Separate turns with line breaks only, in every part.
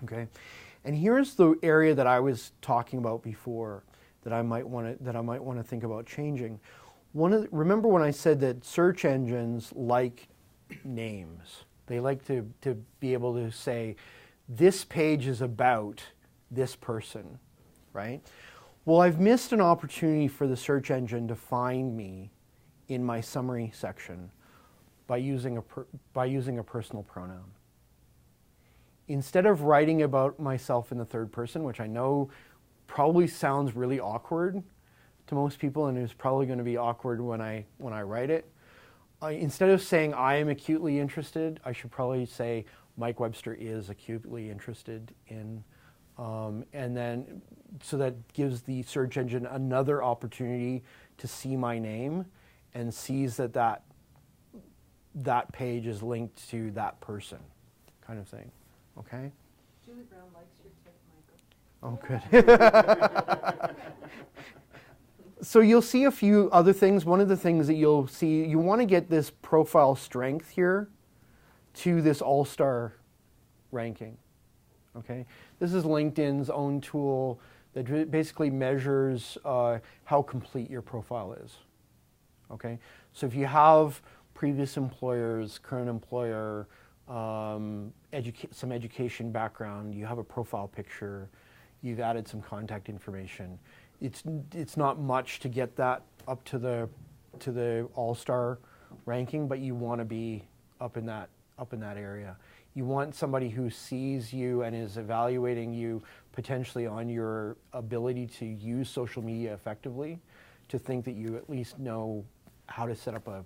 Okay, and here's the area that I was talking about before that I might want to think about changing. Remember when I said that search engines like names? They like to be able to say, this page is about this person, right? Well, I've missed an opportunity for the search engine to find me in my summary section by using a personal pronoun. Instead of writing about myself in the third person, which I know probably sounds really awkward to most people, and is probably going to be awkward when I write it, instead of saying I am acutely interested, I should probably say Mike Webster is acutely interested in, and then so that gives the search engine another opportunity to see my name and sees that page is linked to that person, kind of thing. Okay?
Julie Brown likes your tip,
Michael. Oh, good. So you'll see a few other things. One of the things that you'll see, you want to get this profile strength here to this all-star ranking. Okay? This is LinkedIn's own tool that basically measures how complete your profile is. Okay? So if you have previous employers, current employer, some education background, you have a profile picture, you've added some contact information. It's not much to get that up to the all-star ranking, but you want to be up in that area. You want somebody who sees you and is evaluating you potentially on your ability to use social media effectively, to think that you at least know how to set up a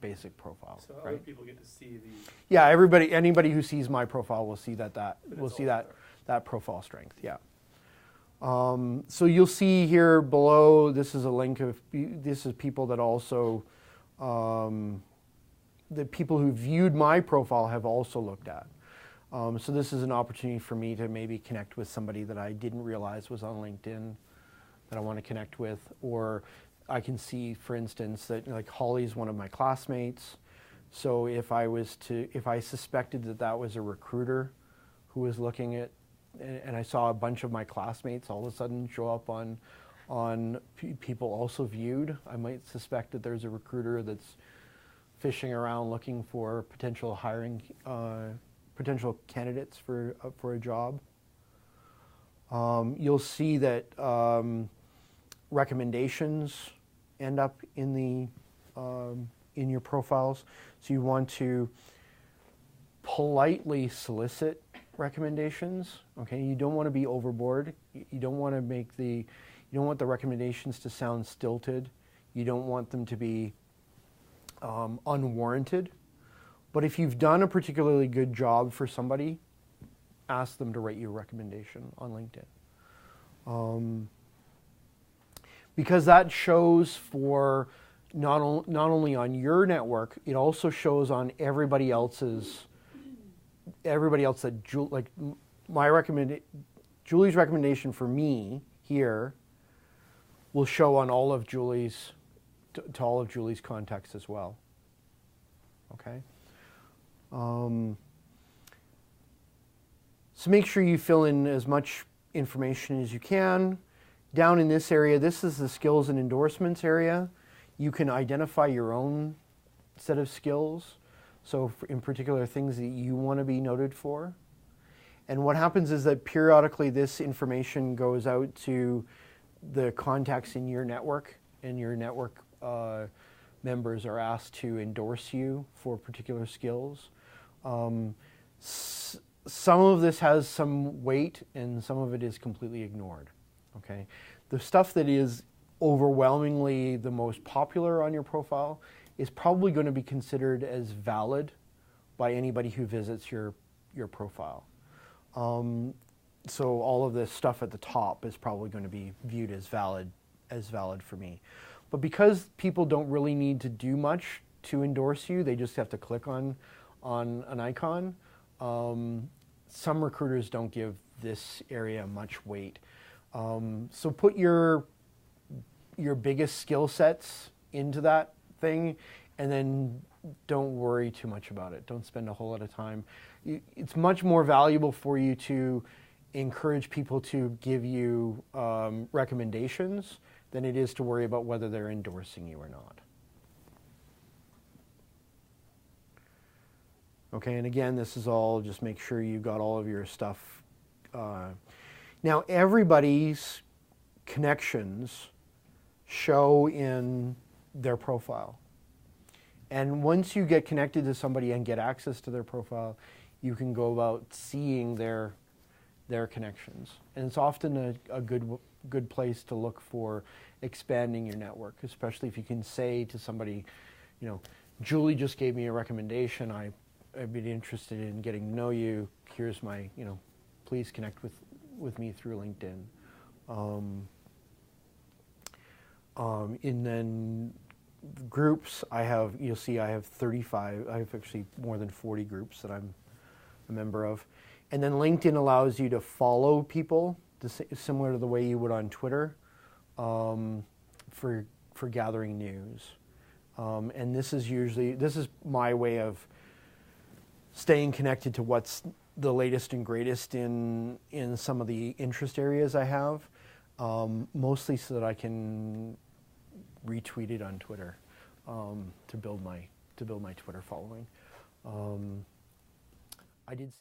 basic profile.
So
right?
other people get to see the...
Yeah, anybody who sees my profile will see that profile strength, yeah. So you'll see here below, this is a link of, this is people that also, the people who viewed my profile have also looked at. So this is an opportunity for me to maybe connect with somebody that I didn't realize was on LinkedIn that I want to connect with, or I can see, for instance, that like Holly's one of my classmates. So if I suspected that was a recruiter who was looking at, and I saw a bunch of my classmates all of a sudden show up on people also viewed, I might suspect that there's a recruiter that's fishing around looking for potential hiring, potential candidates for a job. You'll see that recommendations end up in your profiles. So you want to politely solicit recommendations. Okay, you don't want to be overboard. You don't want the recommendations to sound stilted. You don't want them to be unwarranted. But if you've done a particularly good job for somebody, ask them to rate your recommendation on LinkedIn. Because that shows for not only on your network, it also shows on everybody else that Julie's recommendation for me here will show on all of Julie's to all of Julie's contacts as well. Okay. So make sure you fill in as much information as you can. Down in this area, this is the skills and endorsements area. You can identify your own set of skills. So in particular, things that you want to be noted for. And what happens is that periodically this information goes out to the contacts in your network, and your network members are asked to endorse you for particular skills. Some of this has some weight and some of it is completely ignored. Okay, the stuff that is overwhelmingly the most popular on your profile is probably going to be considered as valid by anybody who visits your profile. So all of this stuff at the top is probably going to be viewed as valid for me. But because people don't really need to do much to endorse you, they just have to click on an icon. Some recruiters don't give this area much weight. So put your biggest skill sets into that thing, and then don't worry too much about it. Don't spend a whole lot of time. It's much more valuable for you to encourage people to give you recommendations than it is to worry about whether they're endorsing you or not. Okay, and again, this is all, just make sure you got all of your stuff. Now, everybody's connections show in their profile. And once you get connected to somebody and get access to their profile, you can go about seeing their connections. And it's often a good place to look for expanding your network, especially if you can say to somebody, you know, Julie just gave me a recommendation. I'd be interested in getting to know you. Here's my, you know, please connect with me through LinkedIn. And then groups, you'll see I have 35, I have actually more than 40 groups that I'm a member of. And then LinkedIn allows you to follow people, similar to the way you would on Twitter, for gathering news. And this is my way of staying connected to what's the latest and greatest in some of the interest areas I have, mostly so that I can retweet it on Twitter to build my Twitter following. I did.